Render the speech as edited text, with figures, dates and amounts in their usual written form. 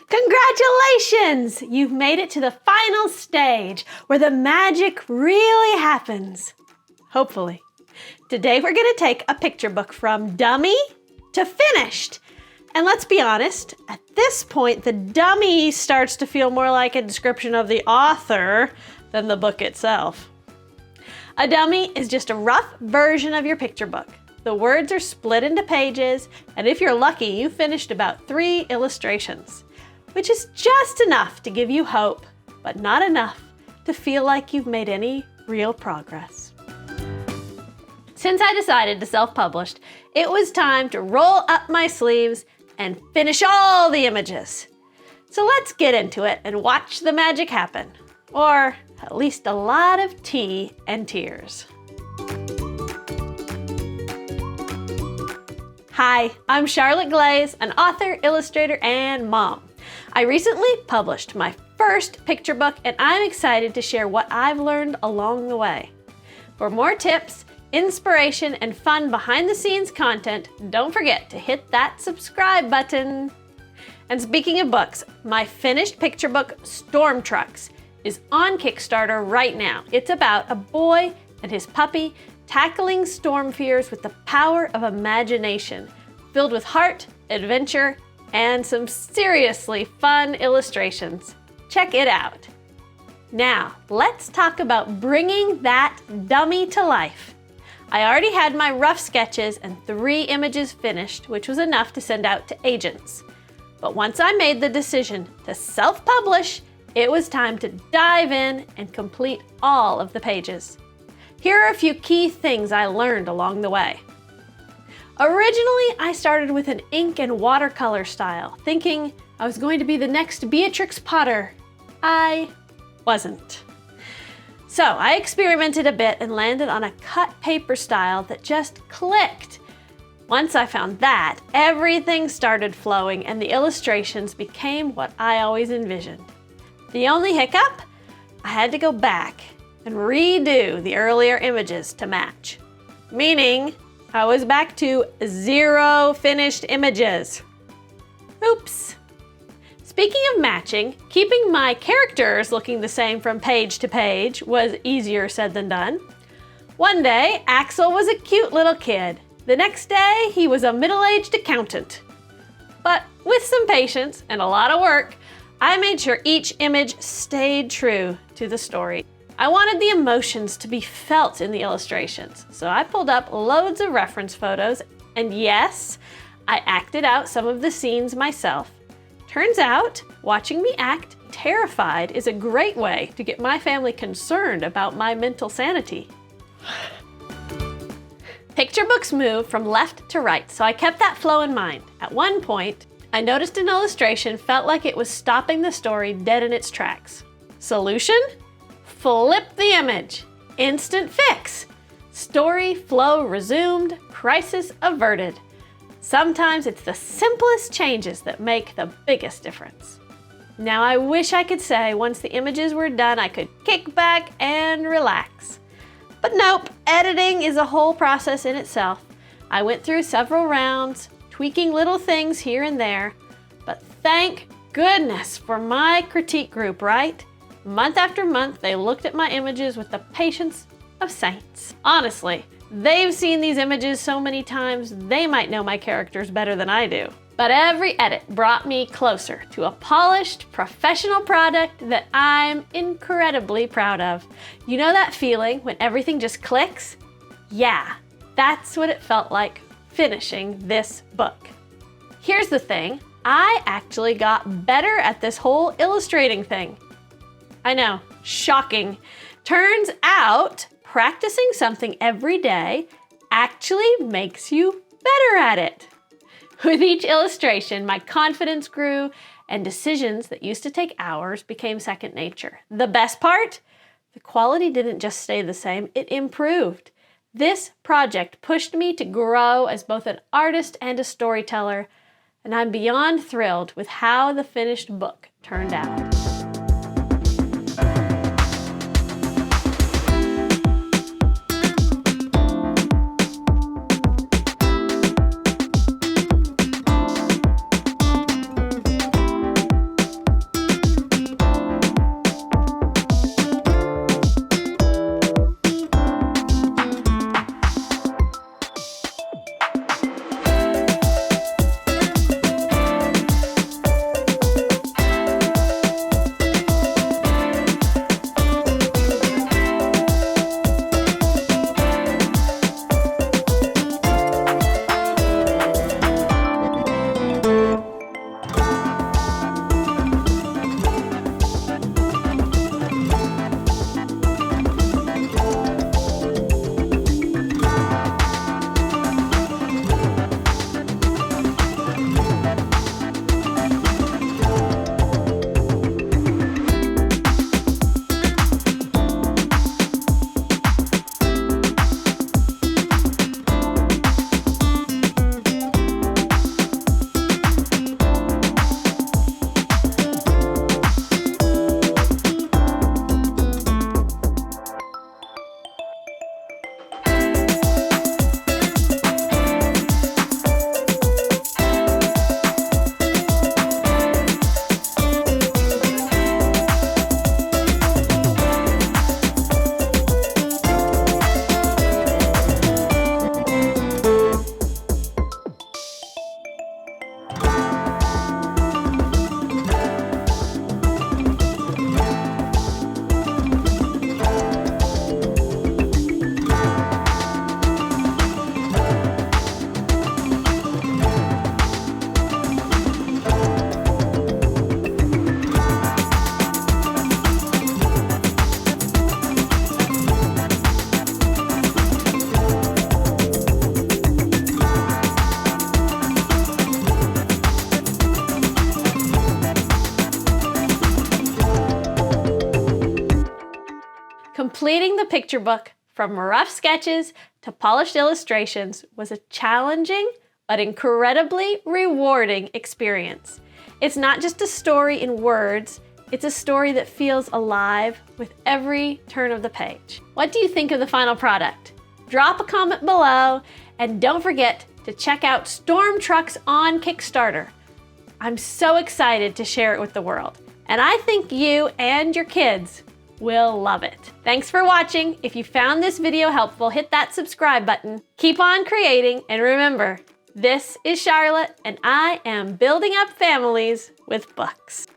Congratulations! You've made it to the final stage where the magic really happens. Hopefully. Today we're going to take a picture book from dummy to finished. And let's be honest, at this point the dummy starts to feel more like a description of the author than the book itself. A dummy is just a rough version of your picture book. The words are split into pages, and if you're lucky, you finished about 3 illustrations, which is just enough to give you hope, but not enough to feel like you've made any real progress. Since I decided to self-publish, it was time to roll up my sleeves and finish all the images. So let's get into it and watch the magic happen, or at least a lot of tea and tears. Hi, I'm Charlotte Glaze, an author, illustrator, and mom. I recently published my first picture book, and I'm excited to share what I've learned along the way. For more tips, inspiration, and fun behind-the-scenes content, don't forget to hit that subscribe button. And speaking of books, my finished picture book, Storm Trucks, is on Kickstarter right now. It's about a boy and his puppy tackling storm fears with the power of imagination, filled with heart, adventure, and some seriously fun illustrations. Check it out. Now, let's talk about bringing that dummy to life. I already had my rough sketches and 3 images finished, which was enough to send out to agents. But once I made the decision to self-publish, it was time to dive in and complete all of the pages. Here are a few key things I learned along the way. Originally, I started with an ink and watercolor style, thinking I was going to be the next Beatrix Potter. I wasn't. So I experimented a bit and landed on a cut paper style that just clicked. Once I found that, everything started flowing and the illustrations became what I always envisioned. The only hiccup? I had to go back and redo the earlier images to match. Meaning, I was back to 0 finished images. Oops. Speaking of matching, keeping my characters looking the same from page to page was easier said than done. One day, Axel was a cute little kid. The next day, he was a middle-aged accountant. But with some patience and a lot of work, I made sure each image stayed true to the story. I wanted the emotions to be felt in the illustrations, so I pulled up loads of reference photos, and yes, I acted out some of the scenes myself. Turns out, watching me act terrified is a great way to get my family concerned about my mental sanity. Picture books move from left to right, so I kept that flow in mind. At one point, I noticed an illustration felt like it was stopping the story dead in its tracks. Solution? Flip the image. Instant fix. Story flow resumed, crisis averted. Sometimes it's the simplest changes that make the biggest difference. Now I wish I could say once the images were done I could kick back and relax. But nope, editing is a whole process in itself. I went through several rounds, tweaking little things here and there, but thank goodness for my critique group, right? Month after month, they looked at my images with the patience of saints. Honestly, they've seen these images so many times, they might know my characters better than I do. But every edit brought me closer to a polished, professional product that I'm incredibly proud of. You know that feeling when everything just clicks? Yeah, that's what it felt like finishing this book. Here's the thing, I actually got better at this whole illustrating thing. I know, shocking. Turns out, practicing something every day actually makes you better at it. With each illustration, my confidence grew and decisions that used to take hours became second nature. The best part? The quality didn't just stay the same, it improved. This project pushed me to grow as both an artist and a storyteller, and I'm beyond thrilled with how the finished book turned out. Completing the picture book from rough sketches to polished illustrations was a challenging but incredibly rewarding experience. It's not just a story in words, it's a story that feels alive with every turn of the page. What do you think of the final product? Drop a comment below, and don't forget to check out Storm Trucks on Kickstarter. I'm so excited to share it with the world, and I think you and your kids will love it. Thanks for watching. If you found this video helpful, hit that subscribe button. Keep on creating, and remember, this is Charlotte, and I am building up families with books.